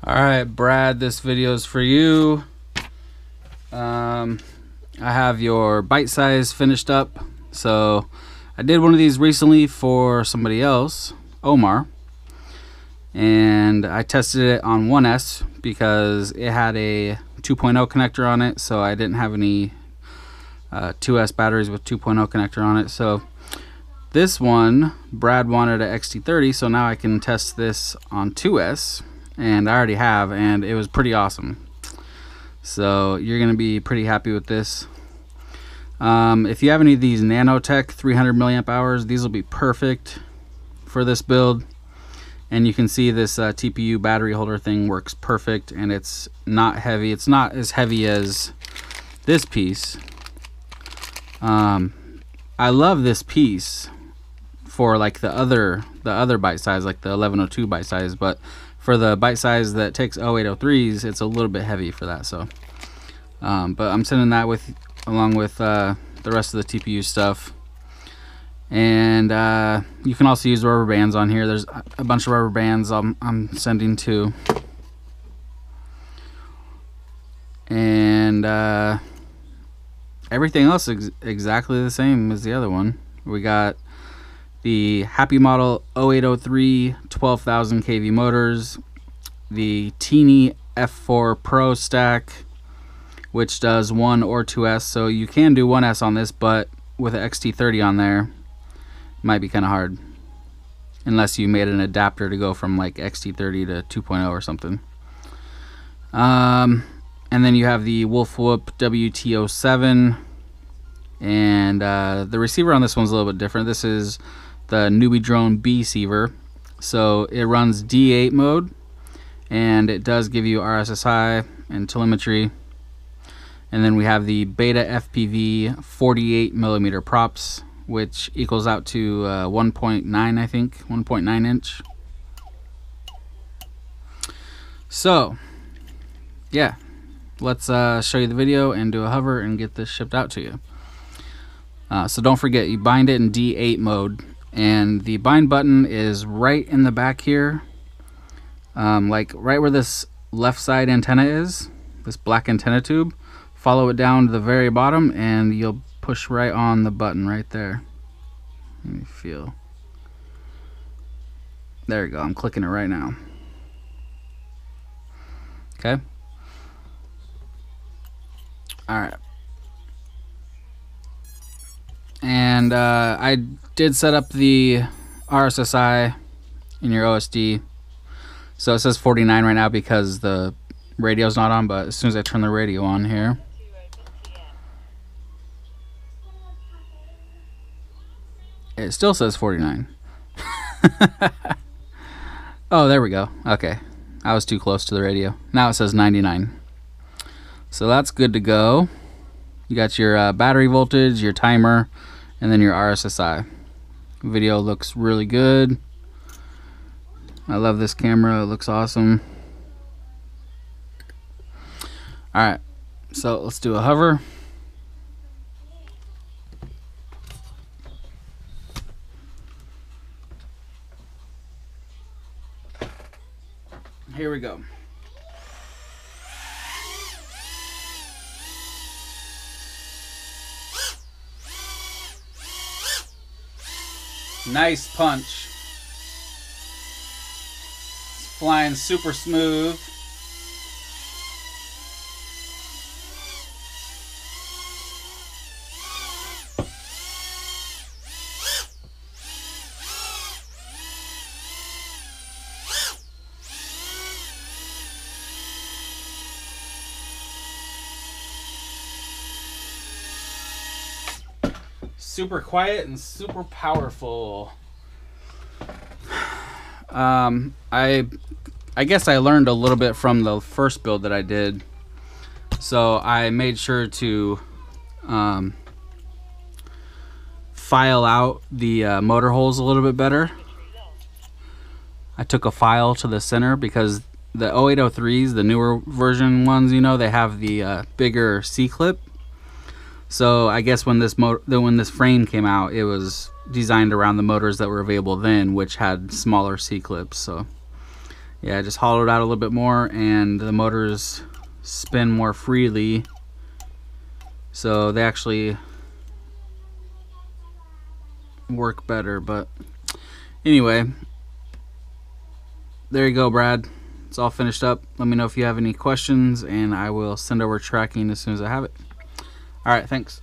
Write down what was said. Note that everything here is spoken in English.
All right, Brad, this video is for you. I have your bite size finished up. So I did one of these recently for somebody else, Omar, and I tested it on 1S because it had a 2.0 connector on it, so I didn't have any 2S batteries with 2.0 connector on it. So this one, Brad wanted a XT30, so now I can test this on 2S, and I already have, and it was pretty awesome. So you're gonna be pretty happy with this. If you have any of these Nanotech 300 milliamp hours, these will be perfect for this build. And you can see this TPU battery holder thing works perfect, and it's not heavy. It's not as heavy as this piece. I love this piece for like the other bite size, like the 1102 bite size, but for the bite size that takes 0803s, it's a little bit heavy for that. So but I'm sending that along with the rest of the TPU stuff. And you can also use rubber bands on here. There's a bunch of rubber bands I'm sending too. And everything else is exactly the same as the other one. We got the Happy Model 0803 12,000 kV motors, the Teeny F4 Pro stack, which does 1 or 2S, so you can do 1S on this, but with an XT30 on there, it might be kind of hard, unless you made an adapter to go from like XT30 to 2.0 or something. And then you have the Wolfwhoop WT07, and the receiver on this one's a little bit different. This is the Nubidrone B-Ceiver, so it runs D8 mode, and it does give you RSSI and telemetry. And then we have the Beta FPV 48mm props, which equals out to 1.9, I think, 1.9 inch. So yeah, let's show you the video and do a hover and get this shipped out to you. So don't forget, you bind it in D8 mode, and the bind button is right in the back here, like right where this left side antenna is, this black antenna tube. Follow it down to the very bottom and you'll push right on the button right there. Let me feel. There you go, I'm clicking it right now. Okay. Alright. And I did set up the RSSI in your OSD. So it says 49 right now because the radio's not on, but as soon as I turn the radio on here, it still says 49. Oh, there we go. Okay, I was too close to the radio. Now it says 99. So that's good to go. You got your battery voltage, your timer, and then your RSSI. Video looks really good. I love this camera, it looks awesome. Alright, so let's do a hover. Here we go. Nice punch. It's flying super smooth. Super quiet and super powerful. I guess I learned a little bit from the first build that I did, so I made sure to file out the motor holes a little bit better. I took a file to the center because the 0803s, the newer version ones, you know, they have the bigger C-clip. So I guess when this frame came out, it was designed around the motors that were available then, which had smaller C-clips. So yeah, I just hollowed out a little bit more, and the motors spin more freely, so they actually work better. But anyway, there you go, Brad. It's all finished up. Let me know if you have any questions, and I will send over tracking as soon as I have it. All right, thanks.